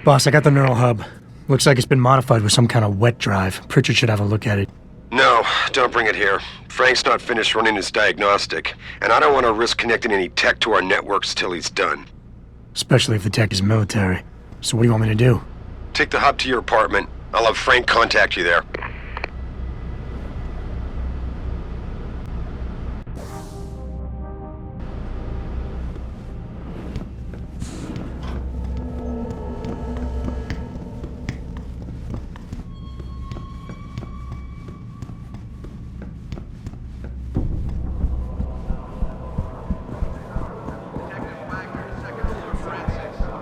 Boss, I got the neural hub. Looks like it's been modified with some kind of wet drive. Pritchard should have a look at it. No, don't bring it here. Frank's not finished running his diagnostic, and I don't want to risk connecting any tech to our networks till he's done. Especially if the tech is military. So what do you want me to do? Take the hub to your apartment. I'll have Frank contact you there.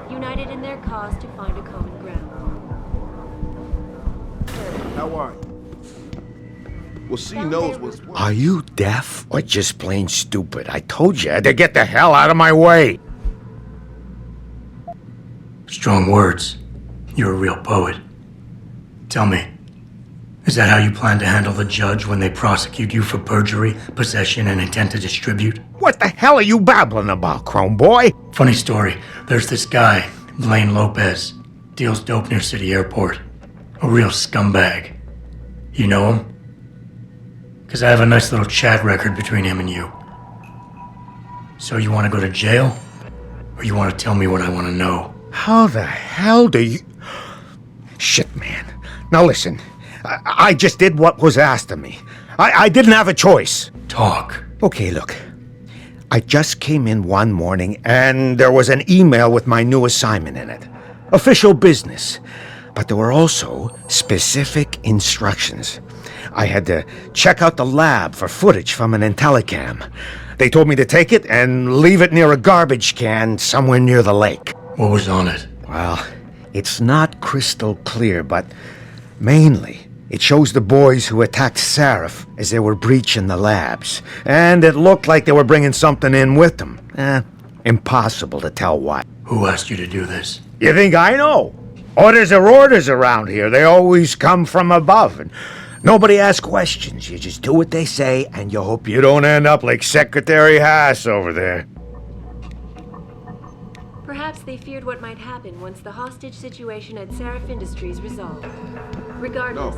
United in their cause to find a common ground. How are you? Well, she knows what's what. Are you deaf or just plain stupid? I told you to get the hell out of my way. Strong words. You're a real poet. Tell me, is that how you plan to handle the judge when they prosecute you for perjury, possession, and intent to distribute? What the hell are you babbling about, Chrome Boy? Funny story. There's this guy, Blaine Lopez. Deals dope near City Airport. A real scumbag. You know him? Because I have a nice little chat record between him and you. So you want to go to jail? Or you want to tell me what I want to know? How the hell do you... Shit, man. Now listen, I just did what was asked of me. I didn't have a choice. Talk. Okay, look. I just came in one morning and there was an email with my new assignment in it. Official business. But there were also specific instructions. I had to check out the lab for footage from an IntelliCam. They told me to take it and leave it near a garbage can somewhere near the lake. What was on it? Well, it's not crystal clear, but mainly it shows the boys who attacked Sarif as they were breaching the labs. And it looked like they were bringing something in with them. Impossible to tell what. Who asked you to do this? You think I know? Orders are orders around here. They always come from above. And nobody asks questions. You just do what they say, and you hope you don't end up like Secretary Haas over there. Perhaps they feared what might happen once the hostage situation at Sarif Industries resolved. Regardless,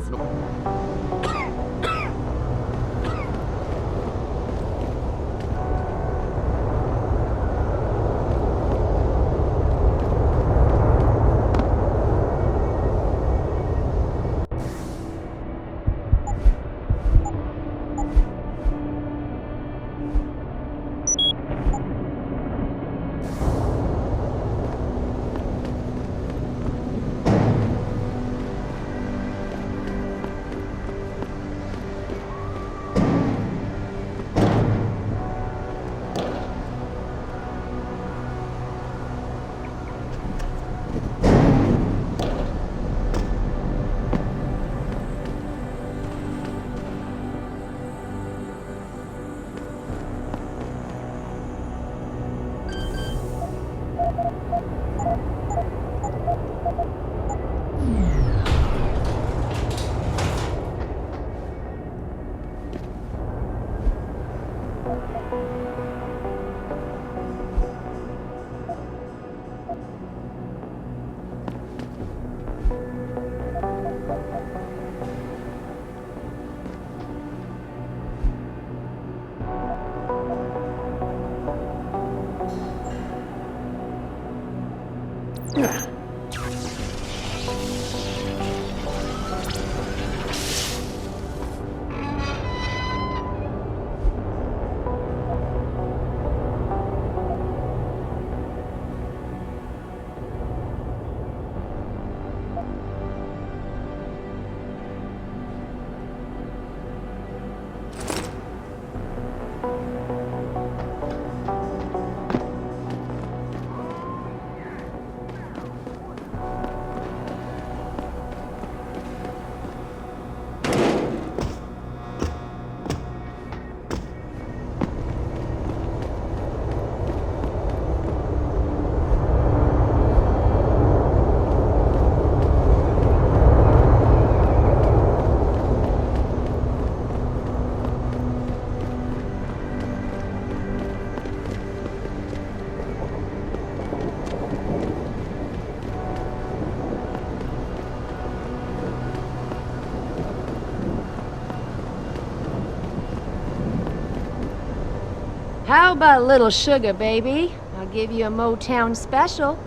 How about a little sugar, baby? I'll give you a Motown special.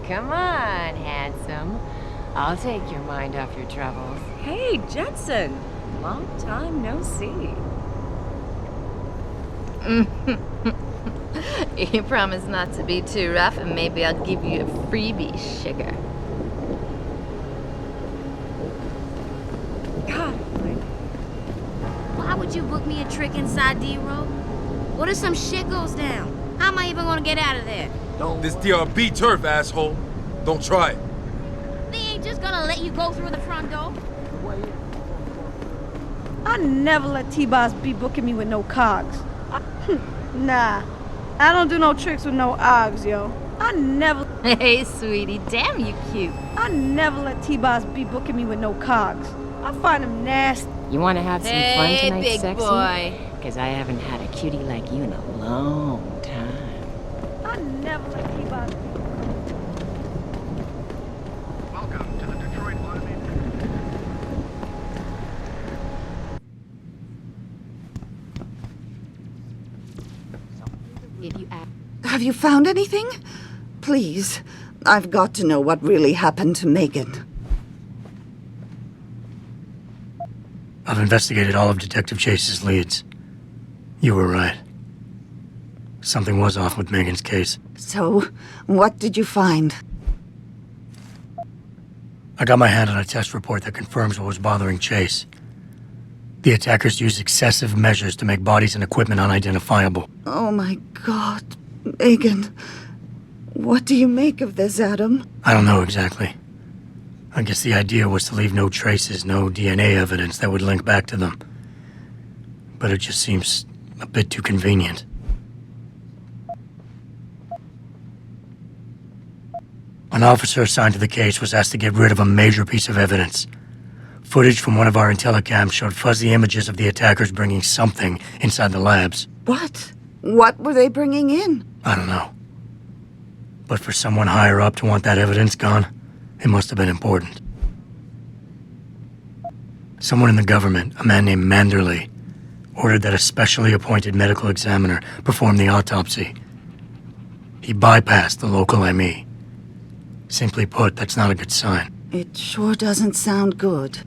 Come on, handsome. I'll take your mind off your troubles. Hey, Jetson. Long time no see. You promise not to be too rough, and maybe I'll give you a freebie, sugar. God, Why would you book me a trick inside D-Row? What if some shit goes down? How am I even gonna get out of there? This DRB turf, asshole. Don't try it. They ain't just gonna let you go through the front door. I never let T-Boss be booking me with no cogs. Nah, I don't do no tricks with no ogs, yo. I never Hey, sweetie, damn you cute. let T-Boss be booking me with no cogs. I find him nasty. You want to have some fun Hey, tonight, big sexy? boy. Because I haven't had a cutie like you in a long time. I never let T-Boss be. Welcome to the Detroit Automated. If you ask Have you found anything? Please, I've got to know what really happened to Megan. I've investigated all of Detective Chase's leads. You were right. Something was off with Megan's case. So, what did you find? I got my hand on a test report that confirms what was bothering Chase. The attackers used excessive measures to make bodies and equipment unidentifiable. Oh my God, Megan. What do you make of this, Adam? I don't know exactly. I guess the idea was to leave no traces, no DNA evidence that would link back to them. But it just seems a bit too convenient. An officer assigned to the case was asked to get rid of a major piece of evidence. Footage from one of our intellicams showed fuzzy images of the attackers bringing something inside the labs. What? What were they bringing in? I don't know. But for someone higher up to want that evidence gone, it must have been important. Someone in the government, a man named Manderley, ordered that a specially appointed medical examiner perform the autopsy. He bypassed the local ME. Simply put, that's not a good sign. It sure doesn't sound good.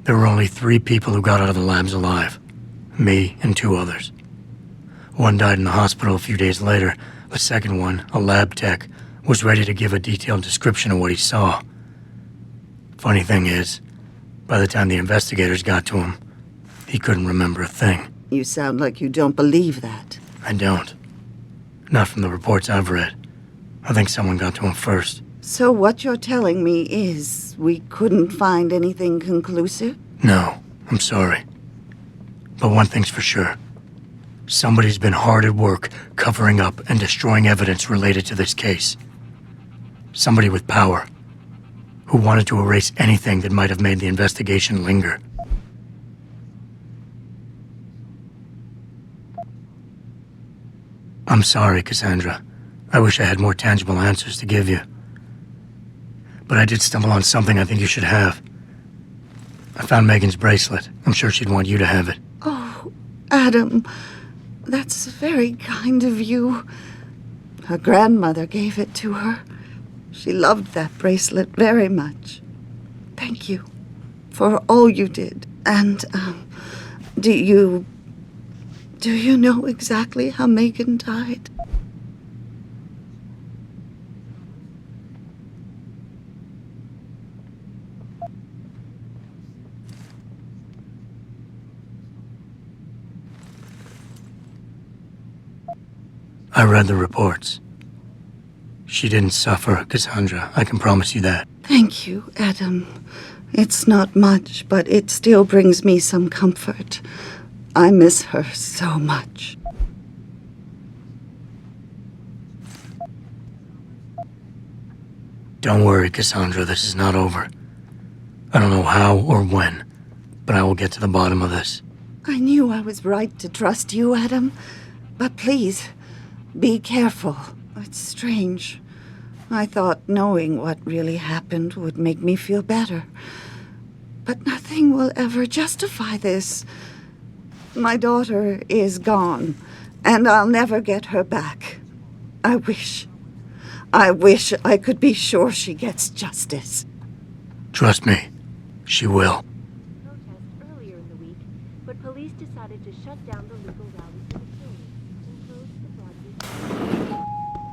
There were only 3 people who got out of the labs alive. Me and 2 others. One died in the hospital a few days later. The second one, a lab tech, was ready to give a detailed description of what he saw. Funny thing is, by the time the investigators got to him, he couldn't remember a thing. You sound like you don't believe that. I don't. Not from the reports I've read. I think someone got to him first. So what you're telling me is we couldn't find anything conclusive? No, I'm sorry. But one thing's for sure. Somebody's been hard at work covering up and destroying evidence related to this case. Somebody with power, who wanted to erase anything that might have made the investigation linger. I'm sorry, Cassandra. I wish I had more tangible answers to give you. But I did stumble on something I think you should have. I found Megan's bracelet. I'm sure she'd want you to have it. Oh, Adam, that's very kind of you. Her grandmother gave it to her. She loved that bracelet very much. Thank you for all you did. And, do you know exactly how Megan died? I read the reports. She didn't suffer, Cassandra. I can promise you that. Thank you, Adam. It's not much, but it still brings me some comfort. I miss her so much. Don't worry, Cassandra. This is not over. I don't know how or when, but I will get to the bottom of this. I knew I was right to trust you, Adam. But please, be careful. It's strange. I thought knowing what really happened would make me feel better. But nothing will ever justify this. My daughter is gone, and I'll never get her back. I wish I could be sure she gets justice. Trust me, she will. Protest earlier in the week, but police decided to shut down the legal rally for the killings and close the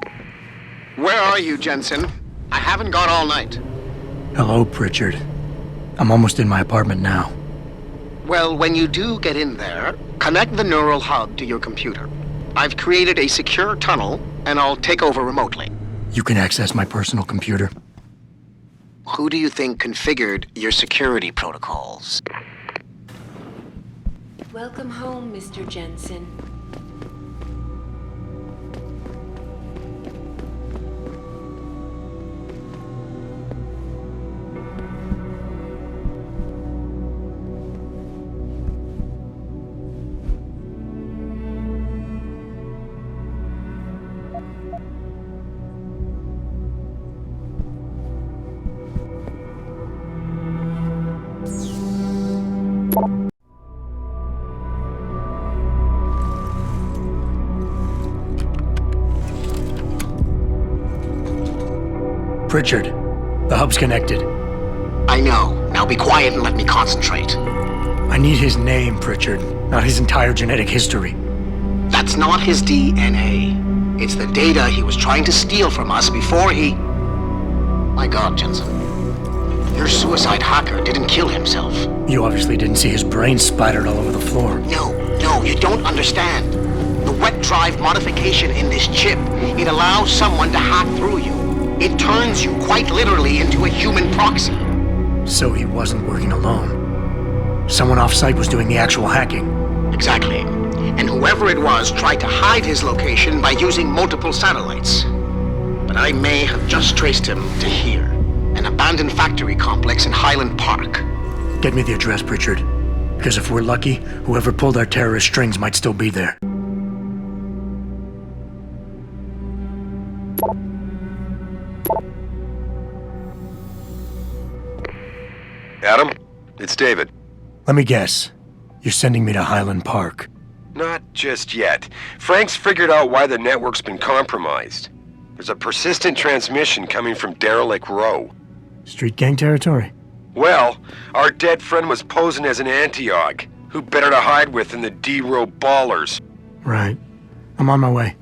broadcast. Where are you, Jensen? I haven't gone all night. Hello, Pritchard. I'm almost in my apartment now. Well, when you do get in there, connect the neural hub to your computer. I've created a secure tunnel, and I'll take over remotely. You can access my personal computer. Who do you think configured your security protocols? Welcome home, Mr. Jensen. Pritchard, the hub's connected. I know. Now be quiet and let me concentrate. I need his name, Pritchard, not his entire genetic history. That's not his DNA. It's the data he was trying to steal from us before he... My God, Jensen. Your suicide hacker didn't kill himself. You obviously didn't see his brain splattered all over the floor. No, you don't understand. The wet drive modification in this chip, it allows someone to hack through you. It turns you quite literally into a human proxy. So he wasn't working alone. Someone off-site was doing the actual hacking. Exactly. And whoever it was tried to hide his location by using multiple satellites. But I may have just traced him to here, an abandoned factory complex in Highland Park. Get me the address, Pritchard. Because if we're lucky, whoever pulled our terrorist strings might still be there. Adam, it's David. Let me guess. You're sending me to Highland Park. Not just yet. Frank's figured out why the network's been compromised. There's a persistent transmission coming from Derelict Row. Street gang territory? Well, our dead friend was posing as an Antioch. Who better to hide with than the D-Row ballers? Right. I'm on my way.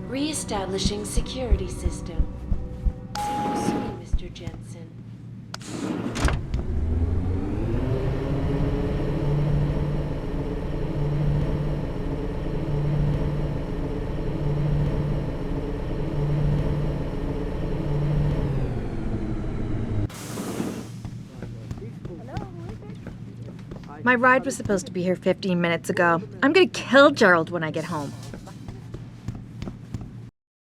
Re-establishing security system. See you soon, Mr. Jensen. My ride was supposed to be here 15 minutes ago. I'm gonna kill Gerald when I get home.